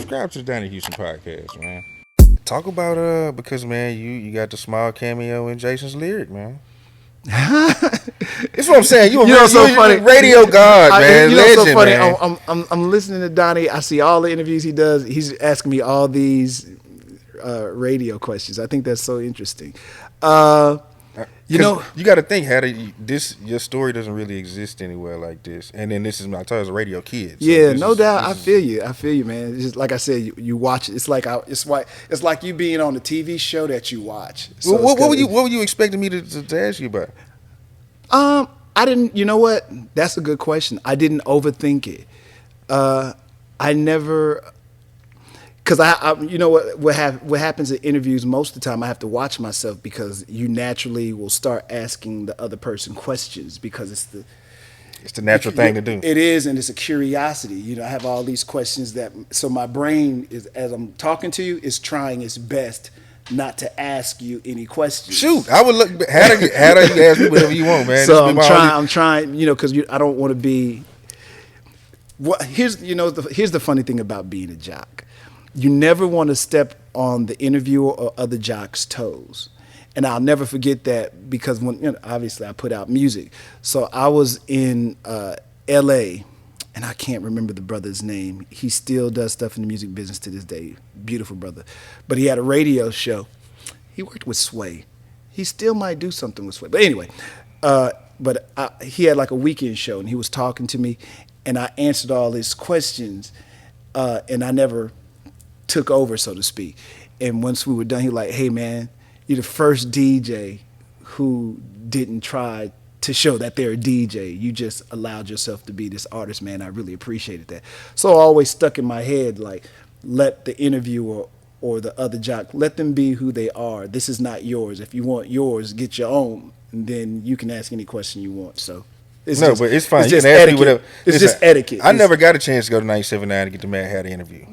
subscribe to the Donnie Houston podcast, man. Talk about because man, you got the small cameo in Jason's lyric, man. That's what I'm saying. You know, so funny. Radio god, man. You know, legend, so funny. Man. I'm listening to Donnie. I see all the interviews he does. He's asking me all these radio questions. I think that's so interesting. You know, you got to think, Hatta, your story doesn't really exist anywhere like this. And then this is my a radio kid. So yeah, no doubt. I feel you, man. It's just like I said, you watch it. It's like you being on a TV show that you watch. So what were you expecting me to ask you about? I didn't. You know what? That's a good question. I didn't overthink it. I never. Because I you know what happens in interviews most of the time, I have to watch myself because you naturally will start asking the other person questions because it's the natural thing to do. It is, and it's a curiosity. You know, I have all these questions so my brain is, as I'm talking to you, is trying its best not to ask you any questions. Shoot, I would look. Hatta, you ask me whatever you want, man. So I'm trying, you know, because I don't want to be. Here's the funny thing about being a jock. You never want to step on the interviewer or other jock's toes. And I'll never forget that because obviously I put out music. So I was in L.A., and I can't remember the brother's name. He still does stuff in the music business to this day. Beautiful brother. But he had a radio show. He worked with Sway. He still might do something with Sway. But anyway, he had like a weekend show, and he was talking to me, and I answered all his questions, and I never took over, so to speak. And once we were done, he was like, hey, man, you're the first DJ who didn't try to show that they're a DJ. You just allowed yourself to be this artist, man. I really appreciated that. So I always stuck in my head, like, let the interviewer or the other jock, let them be who they are. This is not yours. If you want yours, get your own, and then you can ask any question you want. So but it's fine. It's you just can ask etiquette. me whatever. It's just etiquette. I never got a chance to go to 97.9 to get the Mad Hatta interview.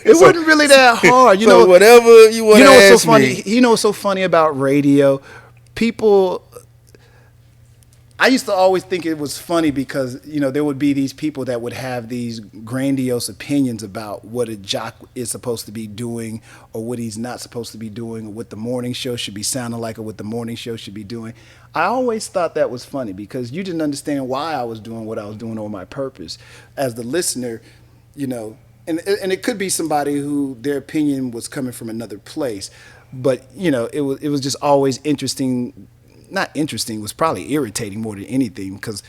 It wasn't really that hard. You know, whatever you want to ask me. You know what's so funny about radio? People, I used to always think it was funny because, you know, there would be these people that would have these grandiose opinions about what a jock is supposed to be doing or what he's not supposed to be doing or what the morning show should be sounding like or what the morning show should be doing. I always thought that was funny because you didn't understand why I was doing what I was doing or my purpose. As the listener, you know, and it could be somebody who their opinion was coming from another place. But, you know, it was just always interesting. Not interesting, it was probably irritating more than anything because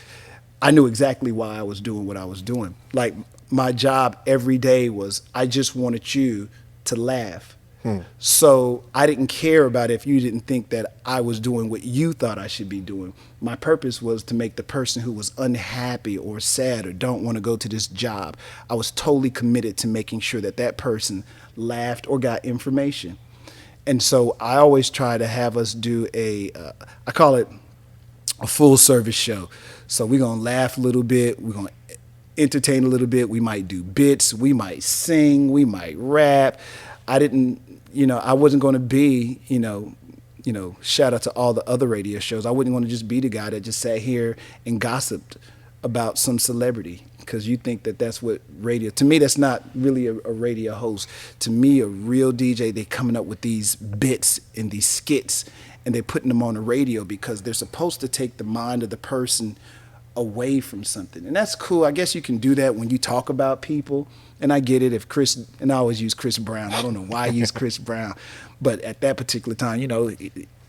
I knew exactly why I was doing what I was doing. Like, my job every day was I just wanted you to laugh. So I didn't care about if you didn't think that I was doing what you thought I should be doing. My purpose was to make the person who was unhappy or sad or don't want to go to this job, I was totally committed to making sure that that person laughed or got information. And so I always try to have us do I call it a full service show. So we're going to laugh a little bit. We're going to entertain a little bit. We might do bits. We might sing. We might rap. I wasn't going to be, shout out to all the other radio shows. I wasn't going to just be the guy that just sat here and gossiped about some celebrity because you think that that's what radio, to me, that's not really a radio host. To me, a real DJ, they're coming up with these bits and these skits and they're putting them on the radio because they're supposed to take the mind of the person away from something. And that's cool. I guess you can do that when you talk about people. And I get it and I always use Chris Brown. I don't know why I use Chris Brown. But at that particular time,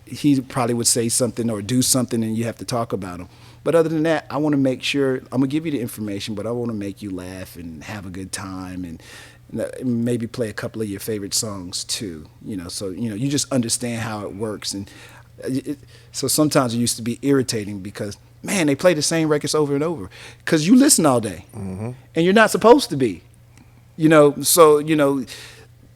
he probably would say something or do something and you have to talk about him. But other than that, I want to make sure, I'm going to give you the information, but I want to make you laugh and have a good time and maybe play a couple of your favorite songs too. So you just understand how it works. And so sometimes it used to be irritating because, man, they play the same records over and over because you listen all day and you're not supposed to be.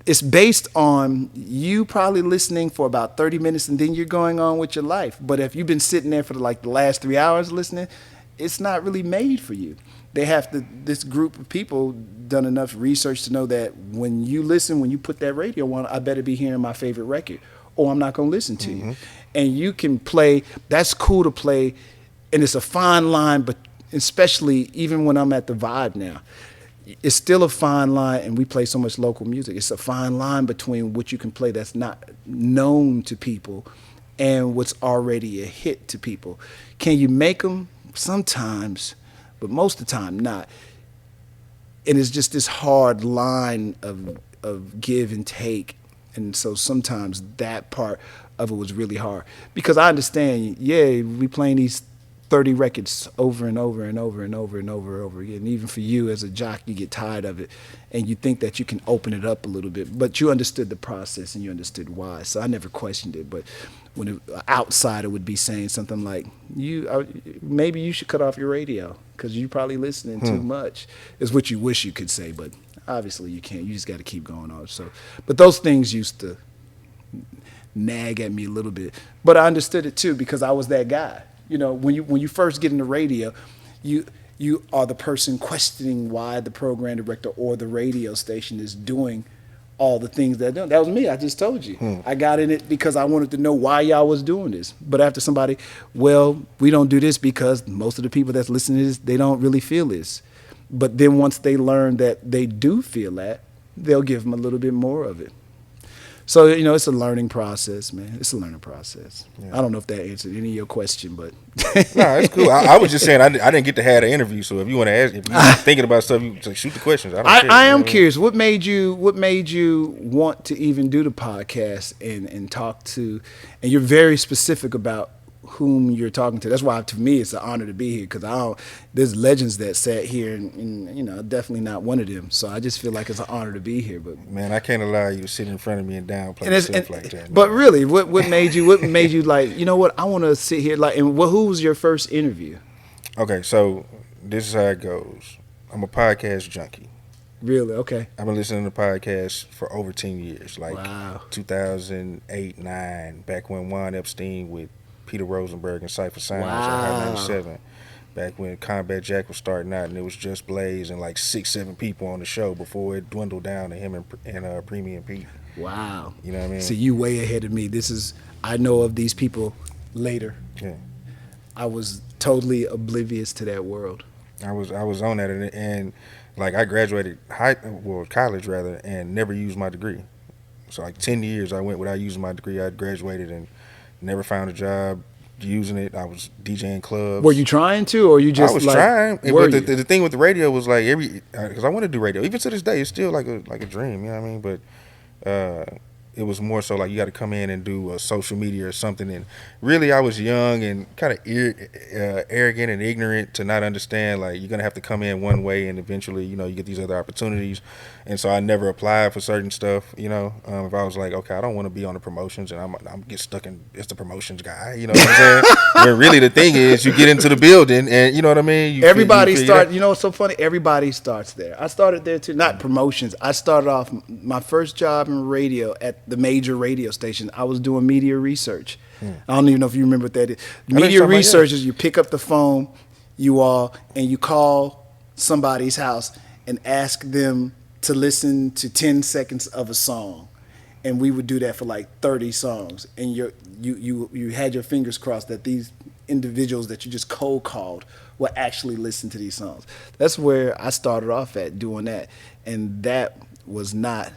It's based on you probably listening for about 30 minutes and then you're going on with your life. But if you've been sitting there for the last 3 hours listening, it's not really made for you. This group of people done enough research to know that when you listen, when you put that radio on, I better be hearing my favorite record or I'm not going to listen to you. And you can play, that's cool to play, and it's a fine line, but especially even when I'm at the Vibe now. it's still a fine line, and we play so much local music. It's a fine line between what you can play that's not known to people and what's already a hit to people. Can you make them? Sometimes, but most of the time not. And it's just this hard line of give and take. And so sometimes that part of it was really hard. Because I understand, yeah, we playing these 30 records over and over and over and over and over and over again. And even for you as a jock, you get tired of it. And you think that you can open it up a little bit. But you understood the process and you understood why. So I never questioned it. But when an outsider would be saying something like, maybe you should cut off your radio because you're probably listening too much, is what you wish you could say. But obviously you can't. You just got to keep going on. So, but those things used to nag at me a little bit. But I understood it too because I was that guy. You know, when you first get in the radio, you are the person questioning why the program director or the radio station is doing all the things they're doing. That was me. I just told you. I got in it because I wanted to know why y'all was doing this. But after somebody, well, we don't do this because most of the people that's listening to this, they don't really feel this. But then once they learn that they do feel that, they'll give them a little bit more of it. So, you know, it's a learning process, man. It's a learning process. Yeah. I don't know if that answered any of your question, but. No, it's cool. I was just saying I didn't get to have the interview. So if you want to ask, if you're thinking about stuff, you just shoot the questions. I am curious. What made you want to even do the podcast and talk to, and you're very specific about whom you're talking to. That's why, to me, it's an honor to be here because there's legends that sat here and you know, definitely not one of them. So I just feel like it's an honor to be here. But man, I can't allow you to sit in front of me and downplay stuff like that. But really, what made you like, you know what, I want to sit here like, and who was your first interview? Okay, so this is how it goes. I'm a podcast junkie. Really? Okay. I've been listening to podcasts for over 10 years, like wow. 2008, 9, back when Juan Epstein with Peter Rosenberg and Cypher Sounds wow. on Hot 97. Back when Combat Jack was starting out and it was just Blaze and like 6-7 people on the show before it dwindled down to him and Premium Pete. Wow. You know what I mean? So you way ahead of me. I know of these people later. Yeah. I was totally oblivious to that world. I was on that and like I graduated college rather and never used my degree. So like 10 years I went without using my degree. I graduated and never found a job using it. I was DJing clubs. Were you trying to, or you just? I was trying. But the thing with the radio was like because I want to do radio. Even to this day, it's still like a dream. You know what I mean? But it was more so like you got to come in and do a social media or something. And really, I was young and kind of arrogant and ignorant to not understand like you're gonna have to come in one way and eventually you get these other opportunities. And so I never applied for certain stuff. If I was like, okay, I don't want to be on the promotions and I'm get stuck in as the promotions guy. You know what I'm saying? Where really the thing is you get into the building and you know what I mean. Everybody starts. You know what's so funny? Everybody starts there. I started there too. Not promotions. I started off my first job in radio at the major radio station. I was doing media research. I don't even know if you remember what that is. Media research is you pick up the phone, and you call somebody's house and ask them to listen to 10 seconds of a song. And we would do that for like 30 songs. And you had your fingers crossed that these individuals that you just cold called will actually listen to these songs. That's where I started off at doing that. And that was not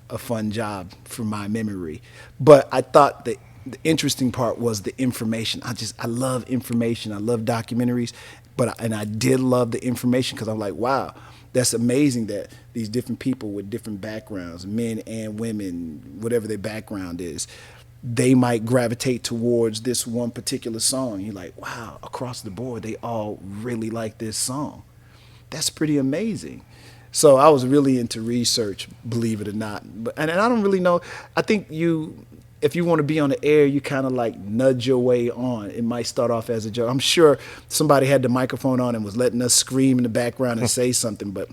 a fun job from my memory. But I thought the interesting part was the information. I love information. I love documentaries. And I did love the information because I'm like, wow, that's amazing that these different people with different backgrounds, men and women, whatever their background is, they might gravitate towards this one particular song. You're like, wow, across the board, they all really like this song. That's pretty amazing. So I was really into research, believe it or not. And I don't really know. I think if you want to be on the air, you kind of like nudge your way on. It might start off as a joke. I'm sure somebody had the microphone on and was letting us scream in the background and say something, but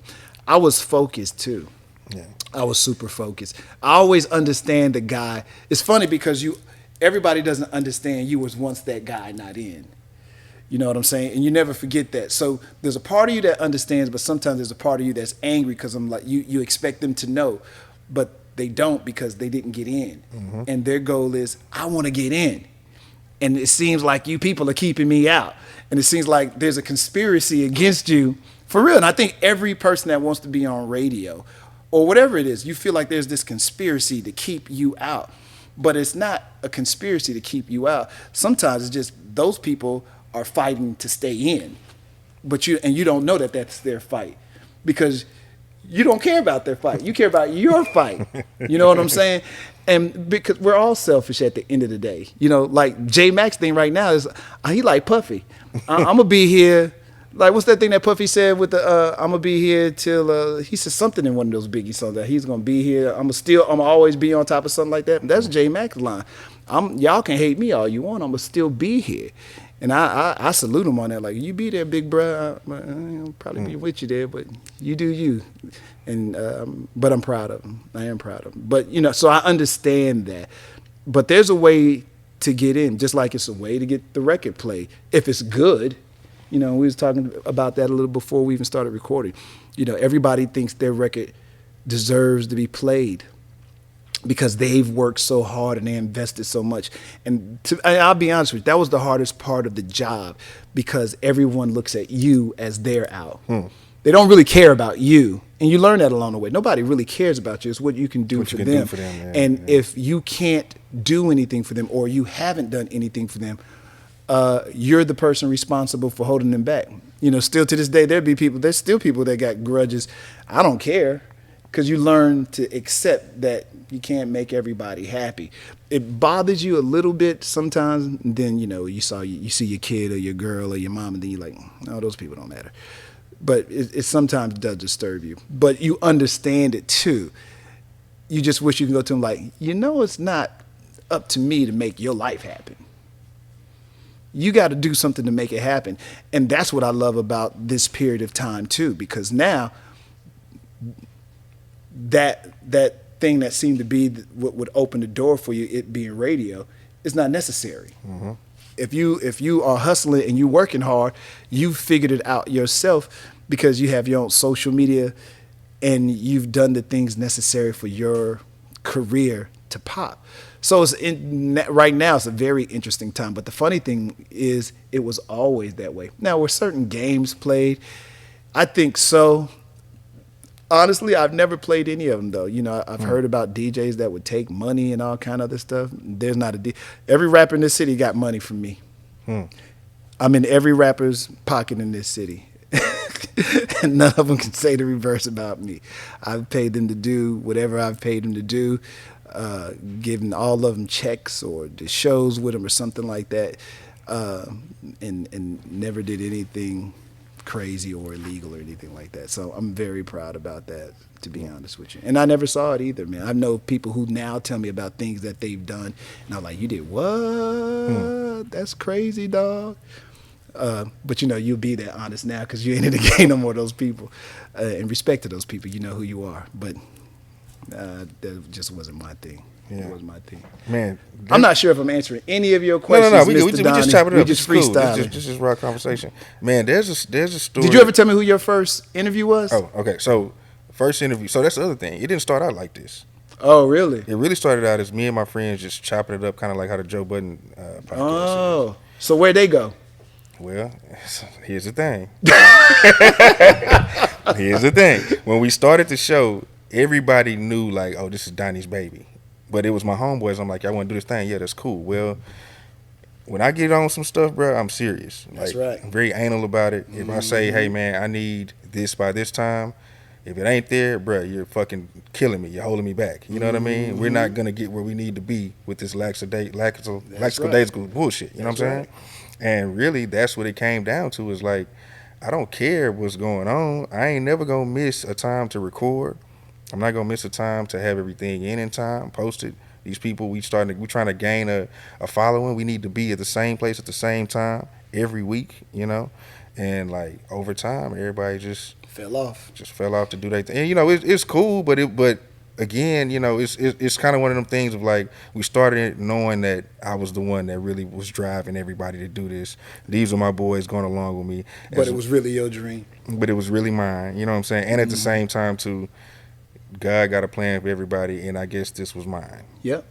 I was focused too. Yeah. I was super focused. I always understand the guy. It's funny because everybody doesn't understand you was once that guy not in. You know what I'm saying? And you never forget that. So there's a part of you that understands, but sometimes there's a part of you that's angry because I'm like, you expect them to know, but they don't because they didn't get in. Mm-hmm. And their goal is, I want to get in. And it seems like you people are keeping me out. And it seems like there's a conspiracy against you For real. And I think every person that wants to be on radio or whatever it is, you feel like there's this conspiracy to keep you out. But it's not a conspiracy to keep you out. Sometimes it's just those people are fighting to stay in. But you don't know that that's their fight because you don't care about their fight. You care about your fight. You know what I'm saying? And because we're all selfish at the end of the day. You know, like J Max thing right now is he like Puffy. I'm gonna be here. Like what's that thing that Puffy said with the I'm gonna be here till he said something in one of those Biggie songs that he's gonna be here. I'm gonna always be on top of something like that. That's J Max's line. Y'all can hate me all you want. I'm gonna still be here. And I salute him on that. Like, you be there, big bro. I'll probably be with you there, but you do you. And but I'm proud of him. I am proud of him. But, you know, so I understand that. But there's a way to get in, just like it's a way to get the record played. If it's good, you know, we was talking about that a little before we even started recording. You know, everybody thinks their record deserves to be played because they've worked so hard and they invested so much. And I'll be honest with you, that was the hardest part of the job because everyone looks at you as they're out. They don't really care about you. And you learn that along the way. Nobody really cares about you. It's what you can do for them. And if you can't do anything for them or you haven't done anything for them, you're the person responsible for holding them back. You know, still to this day, there's still people that got grudges. I don't care. Because you learn to accept that you can't make everybody happy. It bothers you a little bit sometimes. And then, you know, you see your kid or your girl or your mom, and then you're like, no, those people don't matter. But it sometimes does disturb you. But you understand it too. You just wish you could go to them like, you know, it's not up to me to make your life happen. You got to do something to make it happen. And that's what I love about this period of time too, because now that thing that seemed to be what would open the door for you, it being radio, is not necessary. Mm-hmm. If you are hustling and you working hard, you figured it out yourself because you have your own social media and you've done the things necessary for your career to pop. So right now it's a very interesting time. But the funny thing is it was always that way. Now, were certain games played? I think so. Honestly, I've never played any of them, though. You know, I've heard about DJs that would take money and all kind of other stuff. There's not every rapper in this city got money from me. I'm in every rapper's pocket in this city. And none of them can say the reverse about me. I've paid them to do whatever I've paid them to do, given all of them checks or the shows with them or something like that, and never did anything crazy or illegal or anything like that. So I'm very proud about that, to be honest with you. And I never saw it either, man. I know people who now tell me about things that they've done, and I'm like, you did what? That's crazy, dog. But you know, you'll be that honest now because you ain't in the game no more of those people. And respect to those people, you know who you are. But that just wasn't my thing. Yeah. It was my thing. Man, I'm not sure if I'm answering any of your questions. No. We just chop it up. We just freestyle. Cool. This is raw conversation. Man, there's a story. Did you ever tell me who your first interview was? Oh, okay. So first interview. So that's the other thing. It didn't start out like this. Oh, really? It really started out as me and my friends just chopping it up, kind of like how the Joe Budden podcast. Oh, so where'd they go? Well, here's the thing. Here's the thing. When we started the show, everybody knew like, oh, this is Donnie's baby. But it was my homeboys. I'm like, y'all want to do this thing? Yeah, that's cool. Well, when I get on some stuff, bro, I'm serious. Like, that's right. I'm very anal about it. If I say, hey, man, I need this by this time, if it ain't there, bro, you're fucking killing me. You're holding me back. You know what I mean? We're not going to get where we need to be with this lackadaisical bullshit. You know what I'm saying? And really, that's what it came down to is like, I don't care what's going on. I ain't never going to miss a time to record. I'm not going to miss a time to have everything in time, posted. These people, we're trying to gain a following. We need to be at the same place at the same time every week, you know? And like over time, everybody just fell off to do their thing. And, you know, it's cool, but again, you know, it's kind of one of them things of like, we started knowing that I was the one that really was driving everybody to do this. These were my boys going along with me. But it was really your dream. But it was really mine, you know what I'm saying? And at the same time, too, God got a plan for everybody, and I guess this was mine. Yep.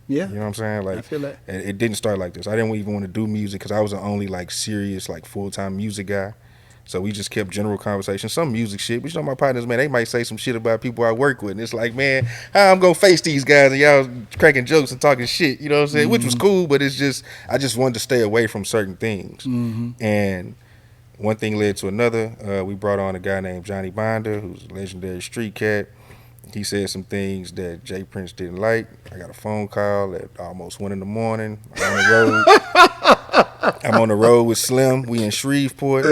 Yeah. You know what I'm saying? Like, I feel that. It didn't start like this. I didn't even want to do music because I was the only like serious, like full-time music guy. So we just kept general conversation, some music shit. But you know, my partners, man, they might say some shit about people I work with. And it's like, man, how I'm going to face these guys and y'all cracking jokes and talking shit, you know what I'm saying? Which was cool, but it's just, I just wanted to stay away from certain things. And one thing led to another. We brought on a guy named Johnny Binder, who's a legendary street cat. He said some things that Jay Prince didn't like. I got a phone call at almost 1 a.m. I'm on the road with Slim. We in Shreveport.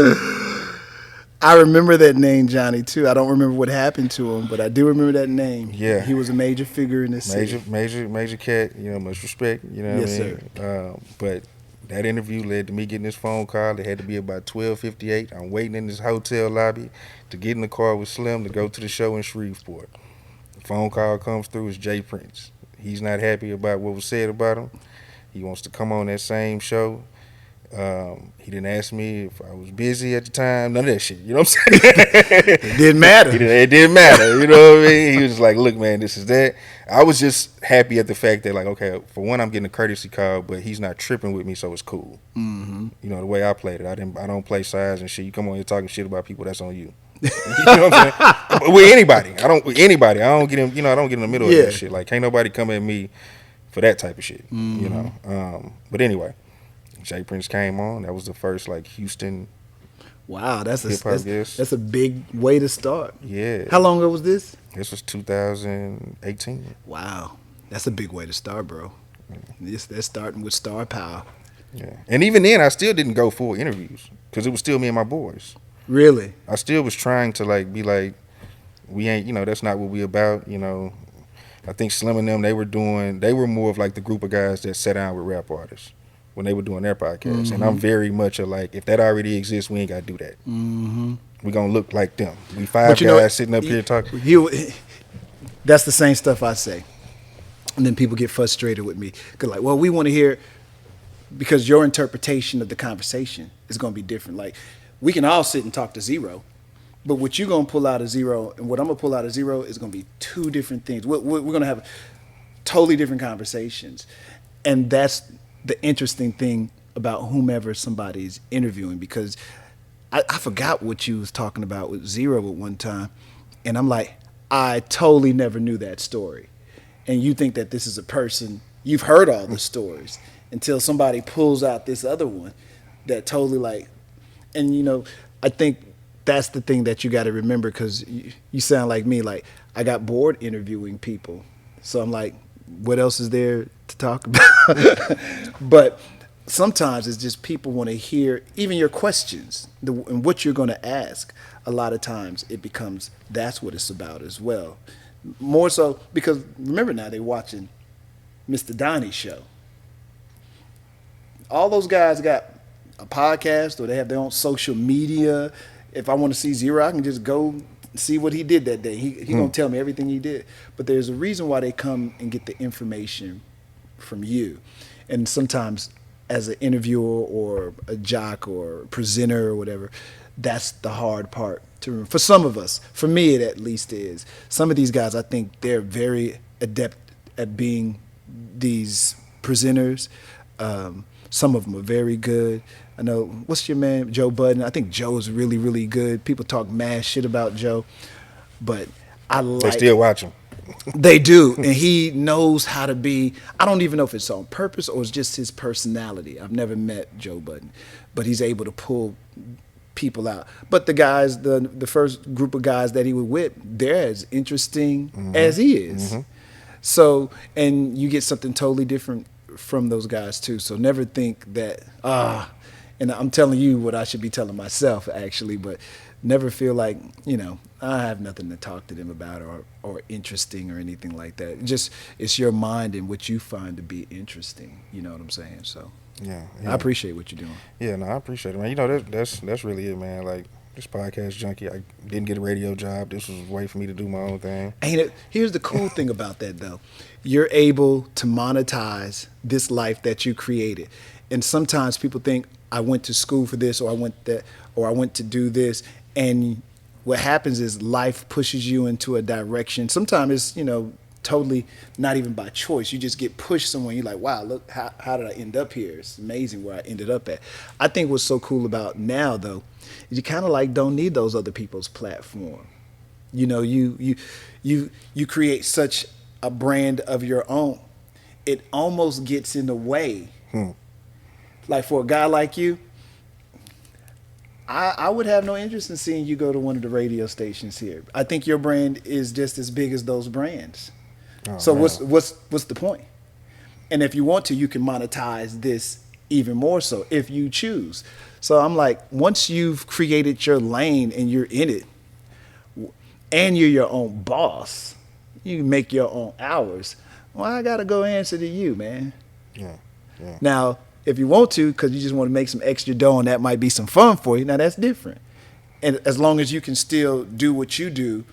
I remember that name, Johnny, too. I don't remember what happened to him, but I do remember that name. Yeah. He was a major figure in this city. Major cat, you know, much respect, you know what I mean? Sir. But that interview led to me getting this phone call. It had to be about 12:58. I'm waiting in this hotel lobby to get in the car with Slim to go to the show in Shreveport. The phone call comes through, it's Jay Prince. He's not happy about what was said about him. He wants to come on that same show. He didn't ask me if I was busy at the time, none of that shit. You know what I'm saying? It didn't matter. It didn't matter. You know what I mean? He was just like, look, man, this is that. I was just happy at the fact that, like, okay, for one, I'm getting a courtesy call, but he's not tripping with me, so it's cool. You know, the way I played it, I don't play sides and shit. You come on here talking shit about people, that's on you. You know what I'm saying? With anybody. I don't get in, you know, I don't get in the middle of that shit. Like, can't nobody come at me for that type of shit. You know. But anyway, Jay Prince came on. That was the first like Houston. Wow, that's a big way to start. Yeah. How long ago was this? This was 2018. Wow, that's a big way to start, bro. They're starting with star power. Yeah, and even then, I still didn't go full interviews because it was still me and my boys. Really? I still was trying to like be like, we ain't, you know, that's not what we about, you know. I think Slim and them, they were more of like the group of guys that sat down with rap artists when they were doing their podcast. And I'm very much a like, if that already exists, we ain't got to do that. We're going to look like them. We five guys sitting up here talking. That's the same stuff I say. And then people get frustrated with me. Because like, well, we want to hear, because your interpretation of the conversation is going to be different. Like, we can all sit and talk to Zero. But what you're going to pull out of Zero and what I'm going to pull out of Zero is going to be two different things. We're going to have totally different conversations. And that's the interesting thing about whomever somebody's interviewing, because I forgot what you was talking about with Zero at one time. And I'm like, I totally never knew that story. And you think that this is a person, you've heard all the stories until somebody pulls out this other one that totally like, and you know, I think that's the thing that you got to remember, because you sound like me, like I got bored interviewing people. So I'm like, what else is there to talk about? But sometimes it's just people want to hear even your questions and what you're going to ask. A lot of times it becomes, that's what it's about as well. More so because remember now they're watching Mr. Donnie show. All those guys got a podcast or they have their own social media. If I want to see Zero, I can just go see what he did that day. He gonna tell me everything he did. But there's a reason why they come and get the information from you. And sometimes as an interviewer or a jock or presenter or whatever, that's the hard part for some of us. For me, it at least is. Some of these guys, I think they're very adept at being these presenters. Some of them are very good. I know, what's your man, Joe Budden? I think Joe is really, really good. People talk mad shit about Joe, but I like... They still watch him. They do, and he knows how to be... I don't even know if it's on purpose or it's just his personality. I've never met Joe Budden, but he's able to pull people out. But the guys, the first group of guys that he was with, they're as interesting as he is. So, and you get something totally different from those guys too. So never think that, and I'm telling you what I should be telling myself actually, but never feel like, you know, I have nothing to talk to them about or interesting or anything like that. Just, it's your mind and what you find to be interesting. You know what I'm saying? So yeah. I appreciate what you're doing. Yeah, no, I appreciate it, man. You know, that's really it, man. Like, this podcast junkie, I didn't get a radio job. This was a way for me to do my own thing. Ain't it? Here's the cool thing about that, though. You're able to monetize this life that you created. And sometimes people think, I went to school for this, or I went to do this. And what happens is life pushes you into a direction. Sometimes it's, you know, totally not even by choice. You just get pushed somewhere. You're like, wow, look, how did I end up here? It's amazing where I ended up at. I think what's so cool about now, though, is you kind of like don't need those other people's platform. You know, you create such a brand of your own. It almost gets in the way. Like for a guy like you, I would have no interest in seeing you go to one of the radio stations here. I think your brand is just as big as those brands. Oh, So man. what's the point? And if you want to, you can monetize this even more so if you choose. So I'm like, once you've created your lane and you're in it, and you're your own boss, you make your own hours. Well, I gotta go answer to you, man. Yeah. Yeah. Now, if you want to, because you just want to make some extra dough and that might be some fun for you, now that's different. And as long as you can still do what you do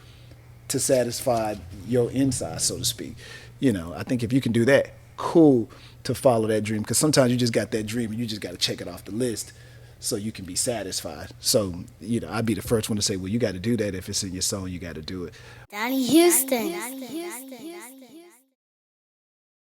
to satisfy your inside, so to speak, you know, I think if you can do that, cool to follow that dream. Because sometimes you just got that dream and you just got to check it off the list so you can be satisfied. So, you know, I'd be the first one to say, well, you got to do that. If it's in your soul, you got to do it. Donnie Houston.